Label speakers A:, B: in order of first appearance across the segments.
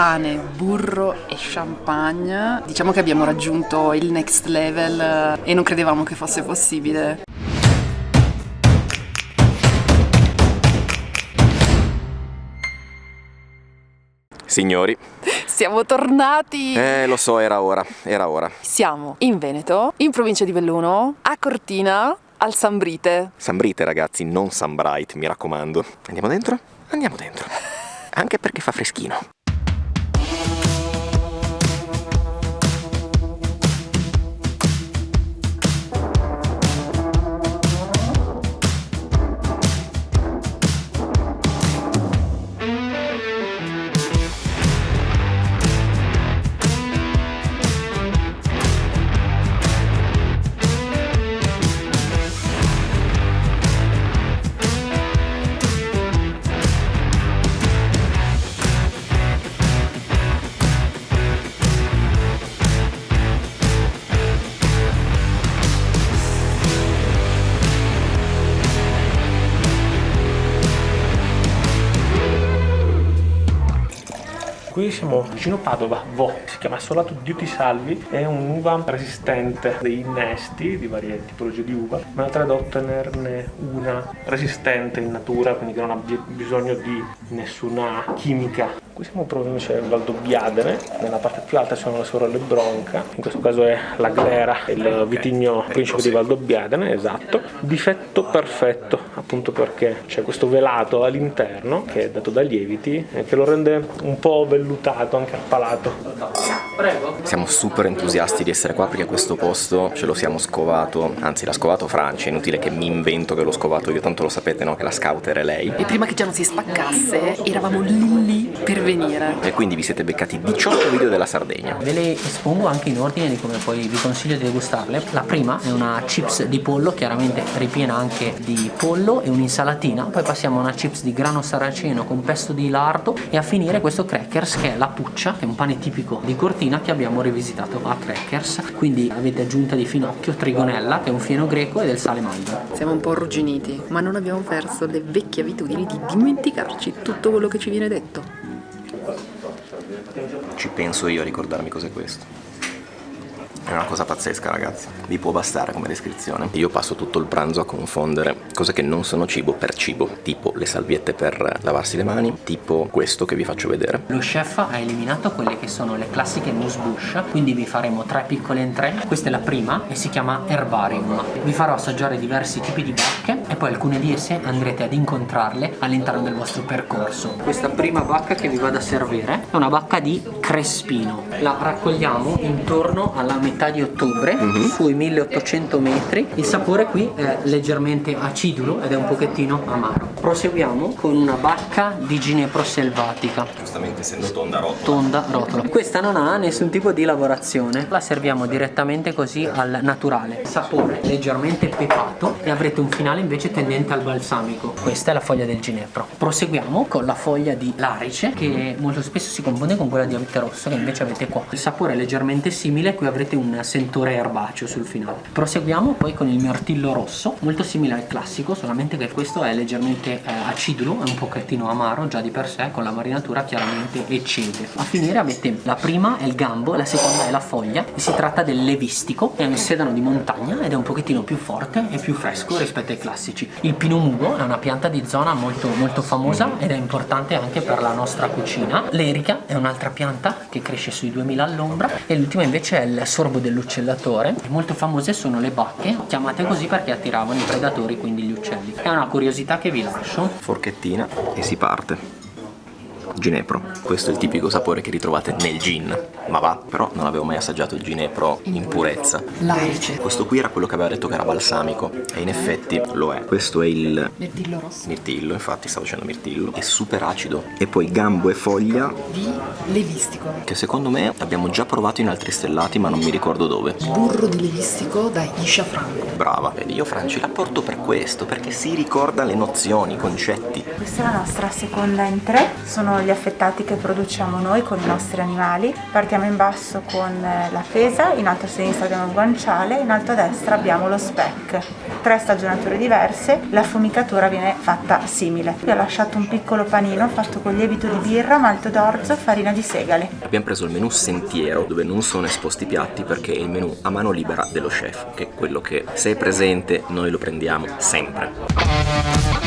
A: pane, burro e champagne. Diciamo che abbiamo raggiunto il next level e non credevamo che fosse possibile.
B: Signori,
A: Siamo tornati!
B: lo so, era ora.
A: Siamo in Veneto, in provincia di Belluno, a Cortina, al Sambrite.
B: Sambrite, ragazzi, non Sambrite, mi raccomando. Andiamo dentro? Andiamo dentro. Anche perché fa freschino.
C: Qui siamo vicino Padova, si chiama Assolato Dio ti salvi, è un'uva resistente dei innesti di varie tipologie di uva, ma tra ad ottenerne una resistente in natura, quindi che non abbia bisogno di nessuna chimica. Qui siamo proprio invece in Valdobbiadene, nella parte più alta sono le Sorelle Bronca, in questo caso è la Glera, il vitigno principe di Valdobbiadene, esatto. Difetto perfetto, appunto perché c'è questo velato all'interno che è dato da lieviti e che lo rende un po' vellutato anche al palato.
A: Prego.
B: Siamo super entusiasti di essere qua perché questo posto ce lo siamo scovato, anzi l'ha scovato Francia, è inutile che mi invento che l'ho scovato io, tanto lo sapete, no? Che la scouter è lei.
A: E prima che già non si spaccasse, eravamo lì per venire.
B: E quindi vi siete beccati 18 video della Sardegna.
D: Ve le espongo anche in ordine di come poi vi consiglio di degustarle. La prima è una chips di pollo, chiaramente ripiena anche di pollo e un'insalatina. Poi passiamo a una chips di grano saraceno con pesto di lardo e a finire questo crackers che è la puccia, che è un pane tipico di Cortina che abbiamo rivisitato a crackers. Quindi avete aggiunta di finocchio, trigonella, che è un fieno greco, e del sale magro.
A: Siamo un po' arrugginiti, ma non abbiamo perso le vecchie abitudini di dimenticarci tutto quello che ci viene detto.
B: Ci penso io a ricordarmi cos'è questo. È una cosa pazzesca, ragazzi, vi può bastare come descrizione. Io passo tutto il pranzo a confondere cose che non sono cibo per cibo, tipo le salviette per lavarsi le mani, tipo questo che vi faccio vedere.
D: Lo chef ha eliminato quelle che sono le classiche mousse bouche, quindi vi faremo 3 piccole entrée. Questa è la prima e si chiama Herbarium. Vi farò assaggiare diversi tipi di bacche e poi alcune di esse andrete ad incontrarle all'interno del vostro percorso. Questa prima bacca che vi vado a servire è una bacca di crespino. La raccogliamo intorno alla metà di ottobre, sui 1800 metri. Il sapore qui è leggermente acidulo ed è un pochettino amaro. Proseguiamo con una bacca di ginepro selvatica.
B: Giustamente essendo tonda
D: rotola. Questa non ha nessun tipo di lavorazione, la serviamo direttamente così al naturale. Sapore leggermente pepato e avrete un finale invece tendente al balsamico. Questa è la foglia del ginepro. Proseguiamo con la foglia di larice, che molto spesso si confonde con quella di abete rosso che invece avete qua. Il sapore è leggermente simile, qui avrete un sentore erbaceo sul finale. Proseguiamo poi con il mirtillo rosso, molto simile al classico, solamente che questo è leggermente acidulo, è un pochettino amaro già di per sé, con la marinatura chiaramente eccede. A finire avete la prima è il gambo, la seconda è la foglia e si tratta del levistico, è un sedano di montagna ed è un pochettino più forte e più fresco rispetto ai classici. Il pino mugo è una pianta di zona molto molto famosa ed è importante anche per la nostra cucina. L'erica è un'altra pianta che cresce sui 2000 all'ombra e l'ultima invece è il sorbo dell'uccellatore. Molto famose sono le bacche, chiamate così perché attiravano i predatori, quindi gli uccelli. È una curiosità che vi lascio.
B: Forchettina e si parte. Ginepro, questo è il tipico sapore che ritrovate nel gin, ma va, però non avevo mai assaggiato il ginepro in purezza.
A: Larice.
B: Questo qui era quello che aveva detto che era balsamico e in effetti lo è. Questo è il
A: Mirtillo rosso.
B: mirtillo, infatti stavo dicendo mirtillo, è super acido. E poi gambo e foglia
A: Di levistico.
B: che secondo me abbiamo già provato in altri stellati ma non mi ricordo dove.
A: Burro di levistico da Iscia Franco.
B: Brava, vedi, io Franci la porto per questo, perché si ricorda le nozioni, i concetti.
E: Questa è la nostra seconda entrée, sono gli affettati che produciamo noi con i nostri animali. Partiamo in basso con la fesa, in alto a sinistra abbiamo il guanciale, in alto a destra abbiamo lo speck. 3 stagionature diverse, la fumicatura viene fatta simile. Qui ho lasciato un piccolo panino fatto con lievito di birra, malto d'orzo, farina di segale.
B: Abbiamo preso il menù Sentiero, dove non sono esposti i piatti perché è il menù a mano libera dello chef, che è quello che, se è presente, noi lo prendiamo sempre.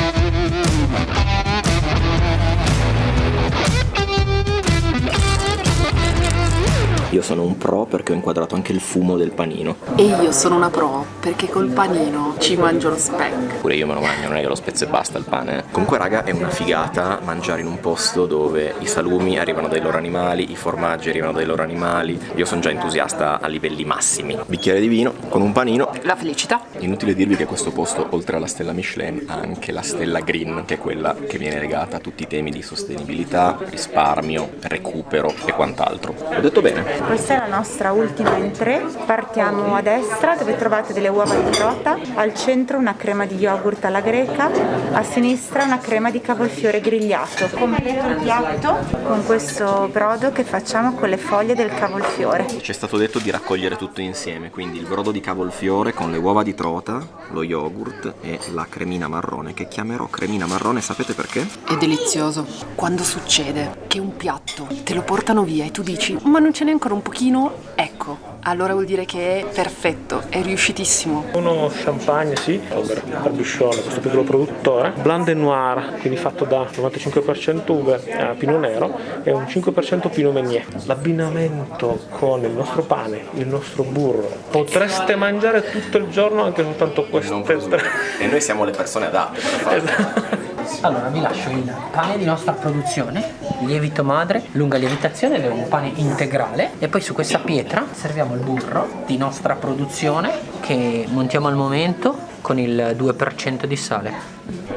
B: Io sono un pro perché ho inquadrato anche il fumo del panino.
A: E io sono una pro perché col panino ci mangio lo speck.
B: Pure io me lo mangio, non è che lo spezzo e basta il pane. Comunque raga, è una figata mangiare in un posto dove i salumi arrivano dai loro animali, i formaggi arrivano dai loro animali. Io sono già entusiasta a livelli massimi. Bicchiere di vino con un panino.
A: La felicità.
B: Inutile dirvi che questo posto, oltre alla stella Michelin, ha anche la stella Green, che è quella che viene legata a tutti i temi di sostenibilità, risparmio, recupero e quant'altro. Ho detto bene?
E: Questa è la nostra ultima entrée. Partiamo a destra dove trovate delle uova di trota, al centro una crema di yogurt alla greca, a sinistra una crema di cavolfiore grigliato. Completo il piatto con questo brodo che facciamo con le foglie del cavolfiore.
B: Ci è stato detto di raccogliere tutto insieme, quindi il brodo di cavolfiore con le uova di trota, lo yogurt e la cremina marrone, che chiamerò cremina marrone, sapete perché?
A: È delizioso. Quando succede che un piatto te lo portano via e tu dici ma non ce n'è ancora un pochino, ecco, allora vuol dire che è perfetto, è riuscitissimo.
C: Uno champagne, sì, Barbichon, questo piccolo produttore, Blanc de Noir, quindi fatto da 95% uve Pinot Nero e un 5% Pinot Meunier. L'abbinamento con il nostro pane, il nostro burro, potreste mangiare tutto il giorno anche soltanto queste tre.
B: E noi siamo le persone adatte per farlo.
D: Allora vi lascio il pane di nostra produzione, lievito madre, lunga lievitazione ed è un pane integrale, e poi su questa pietra serviamo il burro di nostra produzione che montiamo al momento con il 2% di sale.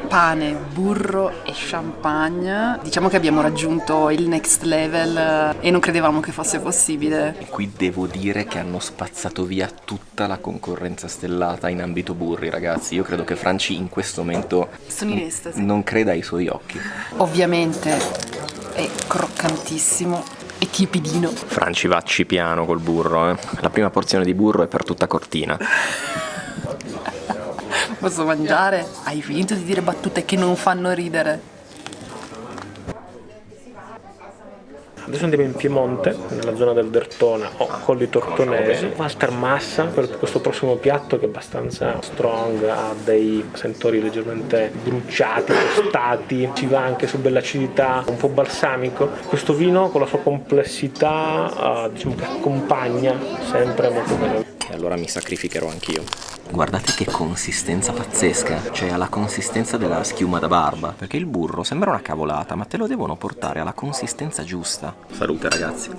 A: Pane, burro e champagne. Diciamo che abbiamo raggiunto il next level e non credevamo che fosse possibile.
B: E qui devo dire che hanno spazzato via tutta la concorrenza stellata in ambito burri, ragazzi. Io credo che Franci in questo momento
A: Sono in estasi.
B: non creda ai suoi occhi.
A: Ovviamente è croccantissimo e tiepidino.
B: Franci, vacci piano col burro, eh. La prima porzione di burro è per tutta Cortina.
A: Posso mangiare? Hai finito di dire battute che non fanno ridere?
C: Adesso andiamo in Piemonte, nella zona del Dertona o Colli Tortonesi. Walter Massa per questo prossimo piatto che è abbastanza strong, ha dei sentori leggermente bruciati, tostati, ci va anche su dell'acidità, un po' balsamico. Questo vino con la sua complessità diciamo che accompagna sempre molto bene.
B: E allora mi sacrificherò anch'io. Guardate che consistenza pazzesca, cioè ha la consistenza della schiuma da barba, perché il burro sembra una cavolata, ma te lo devono portare alla consistenza giusta. Salute ragazzi.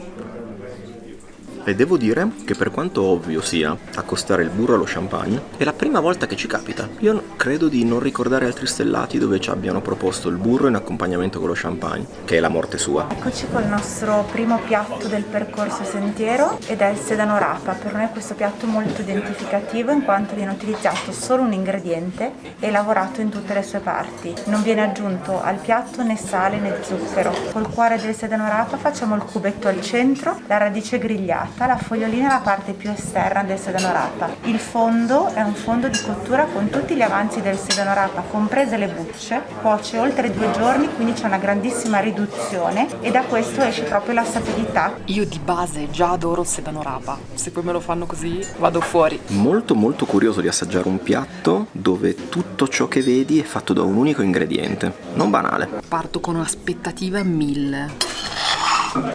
B: E devo dire che per quanto ovvio sia accostare il burro allo champagne, è la prima volta che ci capita. Io credo di non ricordare altri stellati dove ci abbiano proposto il burro in accompagnamento con lo champagne, che è la morte sua.
E: Eccoci col nostro primo piatto del percorso Sentiero ed è il sedano rapa. Per noi questo piatto è molto identificativo in quanto viene utilizzato solo un ingrediente e lavorato in tutte le sue parti. Non viene aggiunto al piatto né sale né zucchero. Col cuore del sedano rapa facciamo il cubetto al centro, la radice grigliata, la fogliolina è la parte più esterna del sedano rapa. Il fondo è un fondo di cottura con tutti gli avanzi del sedano rapa, comprese le bucce, cuoce oltre 2 giorni, quindi c'è una grandissima riduzione e da questo esce proprio la sapidità.
A: Io di base già adoro il sedano rapa, se poi me lo fanno così vado fuori.
B: Molto molto curioso di assaggiare un piatto dove tutto ciò che vedi è fatto da un unico ingrediente. Non banale.
A: Parto con un'aspettativa 1000.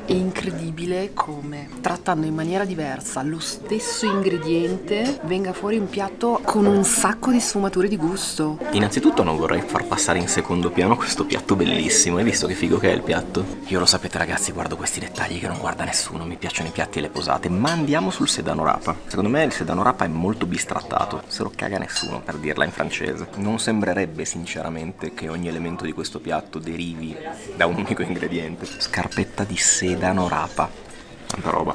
A: È incredibile come, trattando in maniera diversa lo stesso ingrediente, venga fuori un piatto con un sacco di sfumature di gusto.
B: Innanzitutto non vorrei far passare in secondo piano questo piatto bellissimo. Hai visto che figo che è il piatto? Io lo sapete ragazzi, guardo questi dettagli che non guarda nessuno. Mi piacciono i piatti e le posate. Ma andiamo sul sedano rapa. Secondo me il sedano rapa è molto bistrattato. Se lo caga nessuno, per dirla in francese. Non sembrerebbe sinceramente che ogni elemento di questo piatto derivi da un unico ingrediente. Scarpetta di sedano rapa. Tanta roba.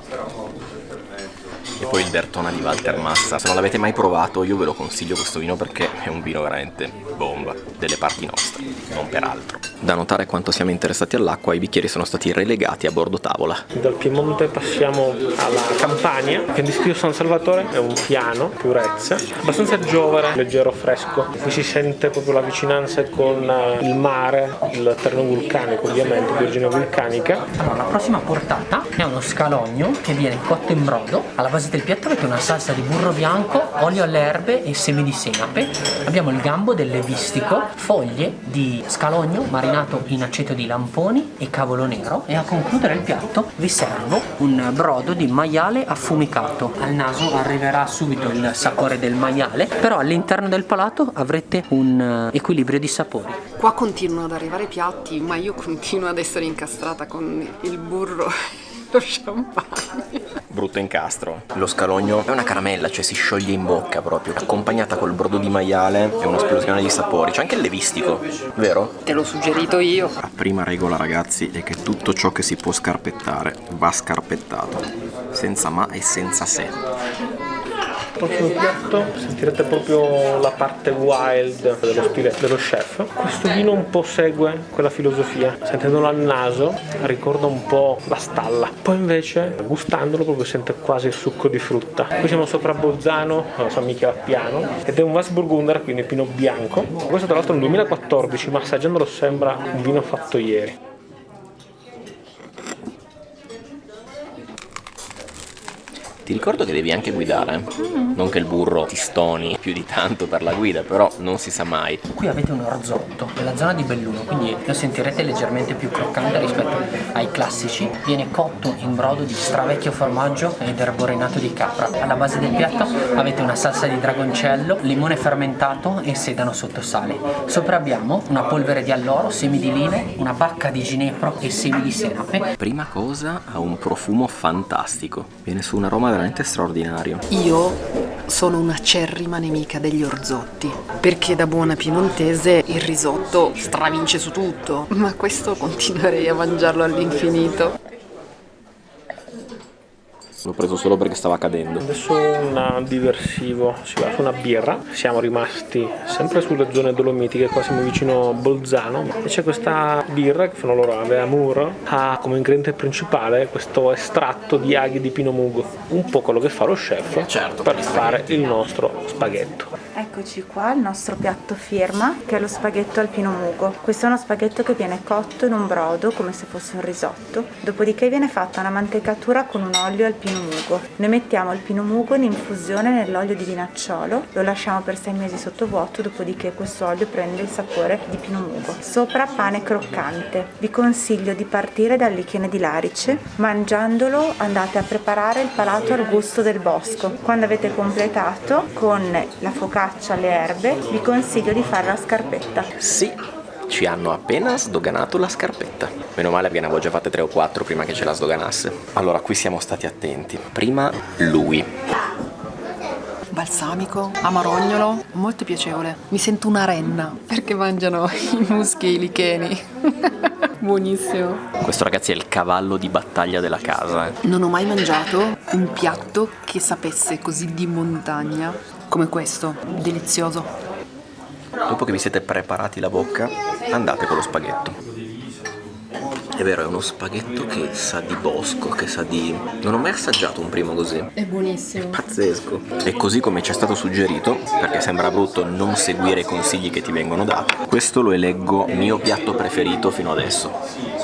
B: E poi il Dertona di Walter Massa. Se non l'avete mai provato, io ve lo consiglio questo vino perché è un vino veramente bomba, delle parti nostre, non per altro. Da notare quanto siamo interessati all'acqua, i bicchieri sono stati relegati a bordo tavola.
C: Dal Piemonte passiamo alla Campania, che in stile San Salvatore è un piano, purezza, abbastanza giovane, leggero, fresco. Qui si sente proprio la vicinanza con il mare, il terreno vulcanico ovviamente, di origine vulcanica.
D: Allora, la prossima portata è uno scalogno che viene cotto in brodo. Alla base del piatto avete una salsa di burro bianco, olio alle erbe e semi di senape. Abbiamo il gambo del levistico, foglie di scalogno marinato in aceto di lamponi e cavolo nero, e a concludere il piatto vi servo un brodo di maiale affumicato. Al naso arriverà subito il sapore del maiale, però all'interno del palato avrete un equilibrio di sapori.
A: Qua continuano ad arrivare piatti, ma io continuo ad essere incastrata con il burro e lo champagne.
B: Brutto incastro. Lo scalogno è una caramella, cioè si scioglie in bocca proprio, accompagnata col brodo di maiale è un'esplosione di sapori. C'è anche il levistico, vero?
A: Te l'ho suggerito io.
B: La prima regola, ragazzi, è che tutto ciò che si può scarpettare va scarpettato, senza ma e senza se.
C: Prossimo piatto sentirete proprio la parte wild dello stile dello chef. Questo vino un po' segue quella filosofia, sentendolo al naso ricorda un po' la stalla, poi invece gustandolo proprio sente quasi il succo di frutta. Qui siamo sopra Bolzano, San Michele Appiano, ed è un Weißburgunder, quindi pino bianco. Questo tra l'altro è un 2014, ma assaggiandolo sembra un vino fatto ieri.
B: Ti ricordo che devi anche guidare, non che il burro ti stoni più di tanto per la guida, però non si sa mai.
D: Qui avete un orzotto nella zona di Belluno, quindi lo sentirete leggermente più croccante rispetto ai classici. Viene cotto in brodo di stravecchio formaggio ed erborinato di capra. Alla base del piatto avete una salsa di dragoncello, limone fermentato e sedano sottosale. Sopra abbiamo una polvere di alloro, semi di lino, una bacca di ginepro e semi di senape.
B: Prima cosa, ha un profumo fantastico, viene su un aroma veramente straordinario.
A: Io sono un'acerrima nemica degli orzotti, perché da buona piemontese il risotto stravince su tutto, ma questo continuerei a mangiarlo all'infinito.
B: L'ho preso solo perché stava cadendo.
C: Adesso un diversivo, si va su una birra. Siamo rimasti sempre sulle zone dolomitiche, qua siamo vicino a Bolzano, e c'è questa birra che fanno loro, Ave Amour, ha come ingrediente principale questo estratto di aghi di pino mugo, un po' quello che fa lo chef,
B: certo,
C: per fare il nostro spaghetto.
E: Eccoci qua, il nostro piatto firma, che è lo spaghetto al pino mugo. Questo è uno spaghetto che viene cotto in un brodo come se fosse un risotto, dopodiché viene fatta una mantecatura con un olio al pino mugo. Noi mettiamo il pino mugo in infusione nell'olio di vinacciolo, lo lasciamo per 6 mesi sotto vuoto, dopodiché questo olio prende il sapore di pino mugo. Sopra pane croccante. Vi consiglio di partire dall'Ichiene di Larice. Mangiandolo andate a preparare il palato al gusto del bosco. Quando avete completato con la focaccia, le erbe, vi consiglio di fare la scarpetta.
B: Sì, ci hanno appena sdoganato la scarpetta. Meno male, ne avevo già fatte 3 o 4 prima che ce la sdoganasse. Allora, qui siamo stati attenti. Prima lui.
A: Balsamico, amarognolo, molto piacevole. Mi sento una renna, perché mangiano i muschi e i licheni. Buonissimo.
B: Questo, ragazzi, è il cavallo di battaglia della casa.
A: Non ho mai mangiato un piatto che sapesse così di montagna come questo. Delizioso.
B: Dopo che vi siete preparati la bocca, andate con lo spaghetto. È vero, è uno spaghetto che sa di bosco, che sa di... Non ho mai assaggiato un primo così.
A: È buonissimo.
B: Pazzesco. E così come ci è stato suggerito, perché sembra brutto non seguire i consigli che ti vengono dati, questo lo eleggo mio piatto preferito fino adesso.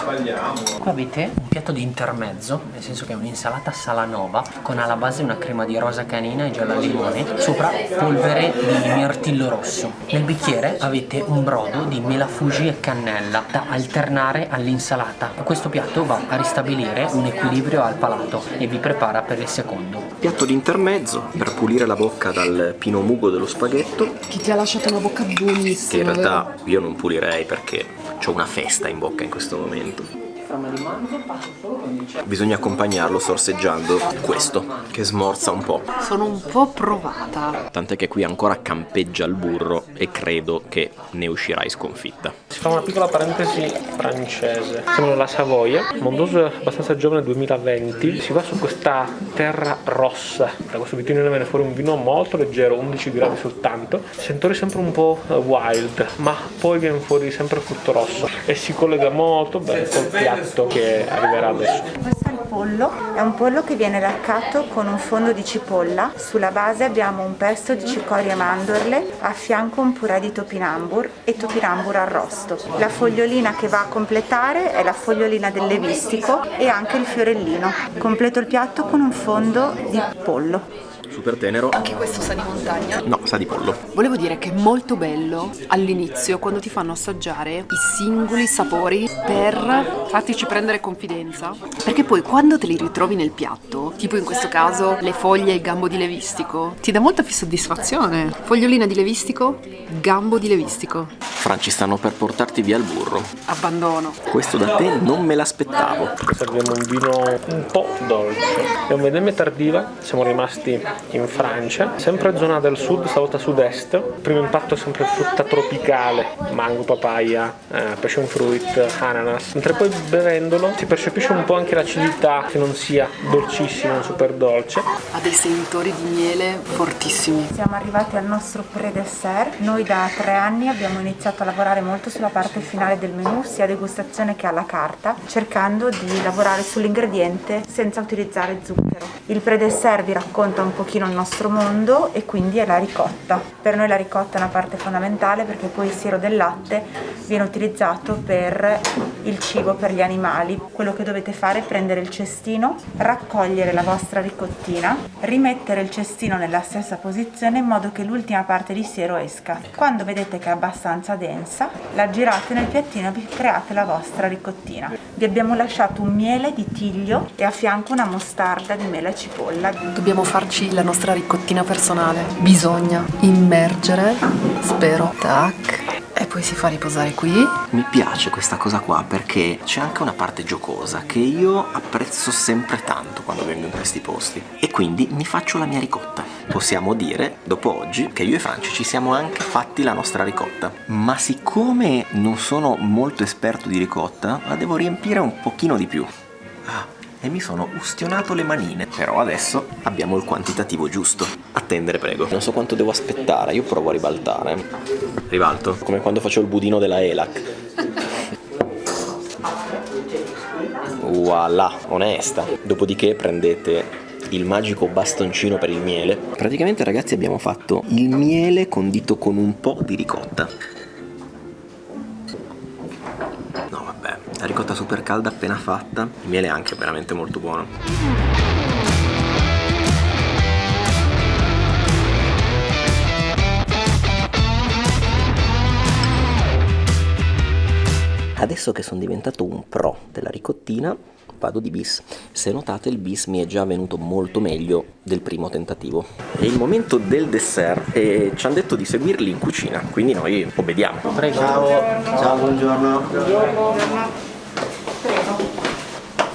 D: Qua avete un piatto di intermezzo, nel senso che è un'insalata salanova con alla base una crema di rosa canina e giallo al limone, sopra polvere di mirtillo rosso. Nel bicchiere avete un brodo di mela fuji e cannella da alternare all'insalata. Questo piatto va a ristabilire un equilibrio al palato e vi prepara per il secondo.
B: Piatto di intermezzo per pulire la bocca dal pino mugo dello spaghetto,
A: Che ti ha lasciato una bocca buonissima.
B: che in realtà io non pulirei perché ho una festa in bocca in questo momento.
D: crema di mandorle, passo solo con il cervo.
B: Bisogna accompagnarlo sorseggiando questo, che smorza un po'.
A: Sono un po' provata.
B: Tant'è che qui ancora campeggia il burro e credo che ne uscirai sconfitta.
C: Si fa una piccola parentesi francese. Siamo nella Savoia, Mondoso è abbastanza giovane, 2020. Si va su questa terra rossa. Da questo bicchierino viene fuori un vino molto leggero, 11 gradi soltanto. Sentore sempre un po' wild, ma poi viene fuori sempre frutto rosso e si collega molto bene col piatto che arriverà adesso.
E: Questo è il pollo, è un pollo che viene laccato con un fondo di cipolla. Sulla base abbiamo un pesto di cicorie e mandorle, a fianco un purè di topinambur e topinambur arrosto. La fogliolina che va a completare è la fogliolina del levistico e anche il fiorellino. Completo il piatto con un fondo di pollo.
B: Super tenero.
A: Anche questo sa di montagna?
B: No, sa di pollo.
A: Volevo dire che è molto bello all'inizio quando ti fanno assaggiare i singoli sapori per fartici prendere confidenza, perché poi quando te li ritrovi nel piatto, tipo in questo caso le foglie e il gambo di levistico, ti dà molta più soddisfazione. Fogliolina di levistico, gambo di levistico.
B: Franci, stanno per portarti via il burro.
A: Abbandono.
B: Questo da te non me l'aspettavo.
C: Serviamo un vino un po' dolce. È un vendemmia tardiva, siamo rimasti in Francia, sempre zona del sud, stavolta sud-est. Primo impatto sempre frutta tropicale, mango, papaya, passion fruit, ananas. Mentre poi bevendolo si percepisce un po' anche l'acidità, che non sia dolcissimo, super dolce.
A: Ha dei sentori di miele fortissimi.
E: Siamo arrivati al nostro pre-dessert. Noi da 3 anni abbiamo iniziato a lavorare molto sulla parte finale del menù, sia degustazione che alla carta, cercando di lavorare sull'ingrediente senza utilizzare zucchero. Il pre-dessert vi racconta un pochino il nostro mondo e quindi è la ricotta. Per noi la ricotta è una parte fondamentale perché poi il siero del latte viene utilizzato per il cibo per gli animali. Quello che dovete fare è prendere il cestino, raccogliere la vostra ricottina, rimettere il cestino nella stessa posizione in modo che l'ultima parte di siero esca. Quando vedete che è abbastanza densa, la girate nel piattino e vi create la vostra ricottina. Vi abbiamo lasciato un miele di tiglio e a fianco una mostarda di mela e cipolla.
A: Dobbiamo farci la nostra ricottina personale. Bisogna immergere, spero, tac, e poi si fa riposare qui.
B: Mi piace questa cosa qua perché c'è anche una parte giocosa che io apprezzo sempre tanto quando vengo in questi posti e quindi mi faccio la mia ricotta. Possiamo dire, dopo oggi, che io e Franci ci siamo anche fatti la nostra ricotta, ma siccome non sono molto esperto di ricotta la devo riempire un pochino di più. E mi sono ustionato le manine. Però adesso abbiamo il quantitativo giusto. Attendere, prego. Non so quanto devo aspettare, io provo a ribaltare. Ribalto, come quando faccio il budino della ELAC. Voilà, onesta. Dopodiché prendete il magico bastoncino per il miele. Praticamente, ragazzi, abbiamo fatto il miele condito con un po' di ricotta. La ricotta super calda appena fatta, il miele è anche veramente molto buono. Adesso che sono diventato un pro della ricottina, vado di bis. Se notate, il bis mi è già venuto molto meglio del primo tentativo. È il momento del dessert e ci hanno detto di seguirli in cucina, quindi noi obbediamo.
D: Prego.
B: Ciao, buongiorno.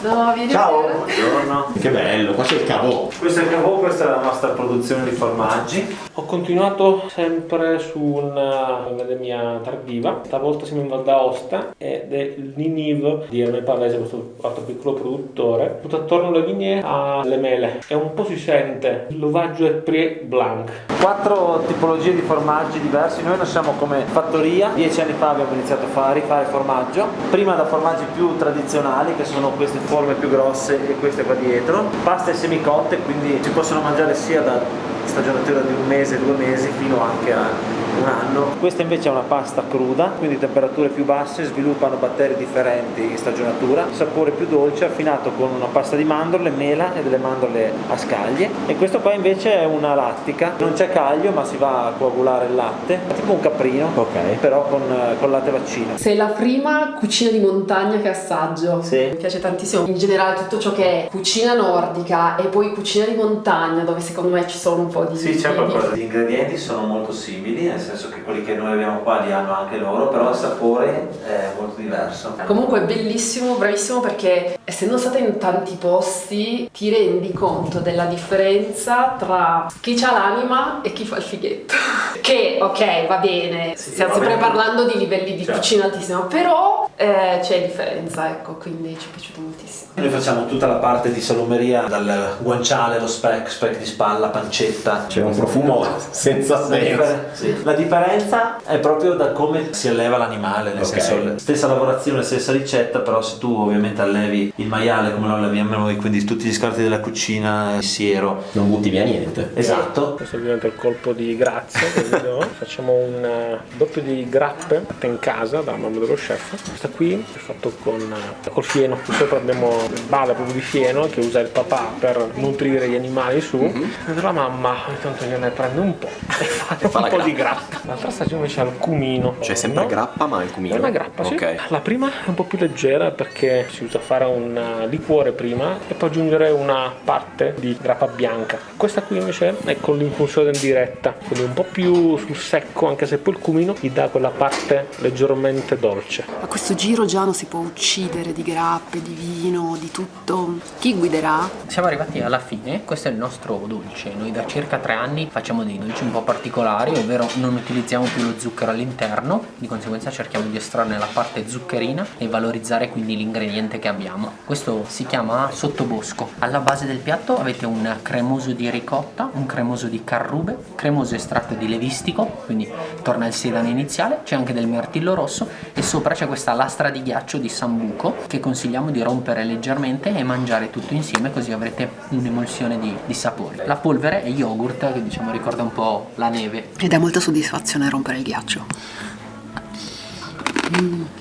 A: No, vieni.
F: Ciao, buongiorno.
B: Che bello, qua c'è il cavò.
F: Questo è il cavò, questa è la nostra produzione di formaggi.
C: Ho continuato sempre su una vendemmia tardiva, stavolta siamo in Val d'Aosta ed è il Ninive di Erme Pavese, questo altro piccolo produttore. Tutto attorno alle vigne ha le mele e un po' si sente l'ovaggio è Pré Blanc.
F: 4 tipologie di formaggi diversi. Noi nasciamo come fattoria. 10 anni fa abbiamo iniziato a rifare formaggio, prima da formaggi più tradizionali che sono queste forme più grosse e queste qua dietro, paste semicotte, quindi si possono mangiare sia da stagionatura di 1 mese, 2 mesi fino anche a 1 anno. Questa invece è una pasta cruda, quindi temperature più basse, sviluppano batteri differenti in stagionatura, sapore più dolce, affinato con una pasta di mandorle, mela e delle mandorle a scaglie. E questo qua invece è una lattica, non c'è caglio ma si va a coagulare il latte, è tipo un caprino, però con latte vaccino.
G: Sei la prima cucina di montagna che assaggio.
F: Sì.
G: Mi piace tantissimo in generale tutto ciò che è cucina nordica e poi cucina di montagna, dove secondo me ci sono un po' di...
F: Sì, c'è qualcosa. Gli ingredienti sono molto simili, nel senso che quelli che noi abbiamo qua li hanno anche loro, però il sapore è molto diverso.
G: Comunque è bellissimo, bravissimo, perché essendo stata in tanti posti ti rendi conto della differenza tra chi c'ha l'anima e chi fa il fighetto. Che ok, va bene, stiamo sempre parlando di livelli di cucina altissima, però c'è differenza, ecco, quindi ci è piaciuto moltissimo.
F: Noi facciamo tutta la parte di salumeria, dal guanciale, lo spec di spalla, pancetta.
B: C'è un profumo senza senso.
F: Sì. La differenza è proprio da come si alleva l'animale, nel senso, stessa lavorazione, stessa ricetta, però se tu ovviamente allevi il maiale come lo alleviamo noi, quindi tutti gli scarti della cucina, il siero,
B: Non butti via niente.
F: esatto.
C: Questo ovviamente è il colpo di grazia che vedo. Facciamo un doppio di grappe fatte in casa dalla mamma dello chef. Questa qui è fatto col fieno. Qui sopra abbiamo il bale proprio di fieno che usa il papà per nutrire gli animali su. E la mamma ogni tanto gliene prende un po' e fa un po' di grappa. L'altra stagione invece ha il cumino.
B: C'è sempre grappa, ma il cumino.
C: È una grappa, sì.
B: Ok.
C: La prima è un po' più leggera perché si usa fare un liquore prima e poi aggiungere una parte di grappa bianca. Questa qui invece è con l'infusione diretta, quindi un po' più sul secco, anche se poi il cumino gli dà quella parte leggermente dolce.
A: A questo giro già non si può uccidere di grappe, di vino, di tutto. Chi guiderà?
D: Siamo arrivati alla fine, questo è il nostro dolce. Noi da circa 3 anni facciamo dei dolci un po' particolari, ovvero non utilizziamo più lo zucchero all'interno, di conseguenza cerchiamo di estrarne la parte zuccherina e valorizzare quindi l'ingrediente che abbiamo. Questo si chiama sottobosco. Alla base del piatto avete un cremoso di ricotta, un cremoso di carrube, cremoso estratto di levistico, quindi torna il sedano iniziale, c'è anche del mirtillo rosso e sopra c'è questa lastra di ghiaccio di sambuco che consigliamo di rompere leggermente e mangiare tutto insieme, così avrete un'emulsione di sapori. La polvere è yogurt, che diciamo ricorda un po' la neve.
A: Ed è molta soddisfazione rompere il ghiaccio.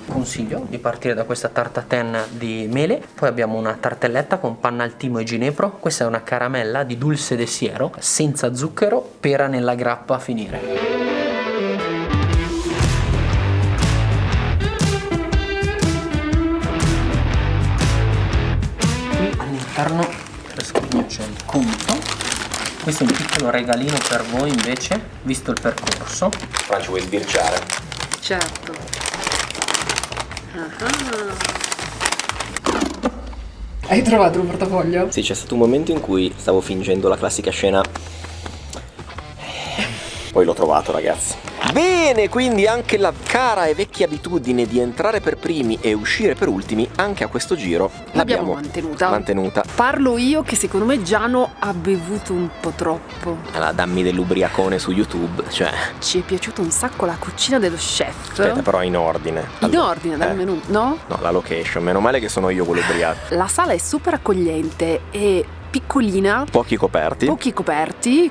D: Consiglio di partire da questa tartatin di mele, poi abbiamo una tartelletta con panna al timo e ginepro, questa è una caramella di dulce de siero senza zucchero, pera nella grappa a finire. Qui all'interno c'è il conto. Questo è un piccolo regalino per voi invece, visto il percorso.
B: Franci, vuoi sbirciare?
A: Certo. Hai trovato un portafoglio?
B: Sì, c'è stato un momento in cui stavo fingendo la classica scena. Poi l'ho trovato, ragazzi. Bene, quindi anche la cara e vecchia abitudine di entrare per primi e uscire per ultimi, anche a questo giro
A: L'abbiamo
B: mantenuta.
A: Parlo io che secondo me Giano ha bevuto un po' troppo.
B: Allora, dammi dell'ubriacone su YouTube, cioè.
A: Ci è piaciuto un sacco la cucina dello chef.
B: Aspetta, però in ordine.
A: In ordine dal menù, no?
B: No, la location, meno male che sono io quello ubriaco.
A: La sala è super accogliente e piccolina,
B: Pochi coperti,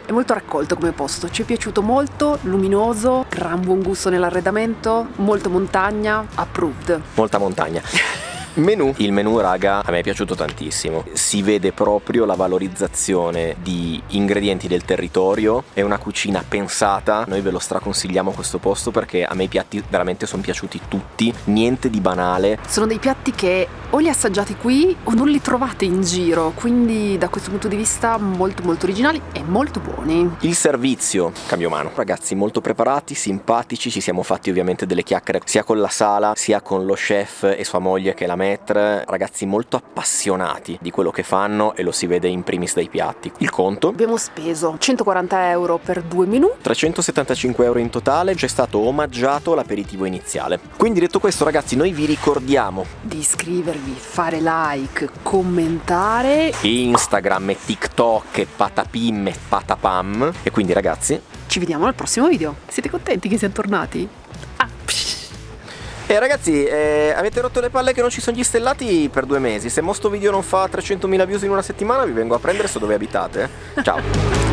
A: è molto raccolto come posto, ci è piaciuto molto, luminoso, gran buon gusto nell'arredamento, molto montagna, approved.
B: Molta montagna. Menù. Il menù, raga, a me è piaciuto tantissimo. Si vede proprio la valorizzazione di ingredienti del territorio. È una cucina pensata. Noi ve lo straconsigliamo questo posto perché a me i piatti veramente sono piaciuti tutti. Niente di banale.
A: Sono dei piatti che o li assaggiate qui o non li trovate in giro, quindi da questo punto di vista molto molto originali e molto buoni.
B: Il servizio, cambio mano. Ragazzi molto preparati, simpatici. Ci siamo fatti ovviamente delle chiacchiere sia con la sala sia con lo chef e sua moglie che è la maître. Ragazzi molto appassionati di quello che fanno e lo si vede in primis dai piatti. Il conto?
A: Abbiamo speso 140 euro per 2 menù,
B: 375 euro in totale. C'è stato omaggiato l'aperitivo iniziale. Quindi detto questo, ragazzi, noi vi ricordiamo
A: di iscrivervi, fare like, commentare.
B: Instagram e TikTok e patapim e patapam. E quindi ragazzi,
A: Ci vediamo al prossimo video. Siete contenti che siamo tornati?
B: E ragazzi, avete rotto le palle che non ci sono gli stellati per 2 mesi. Se mo sto video non fa 300.000 views in una settimana, vi vengo a prendere so dove abitate. Ciao.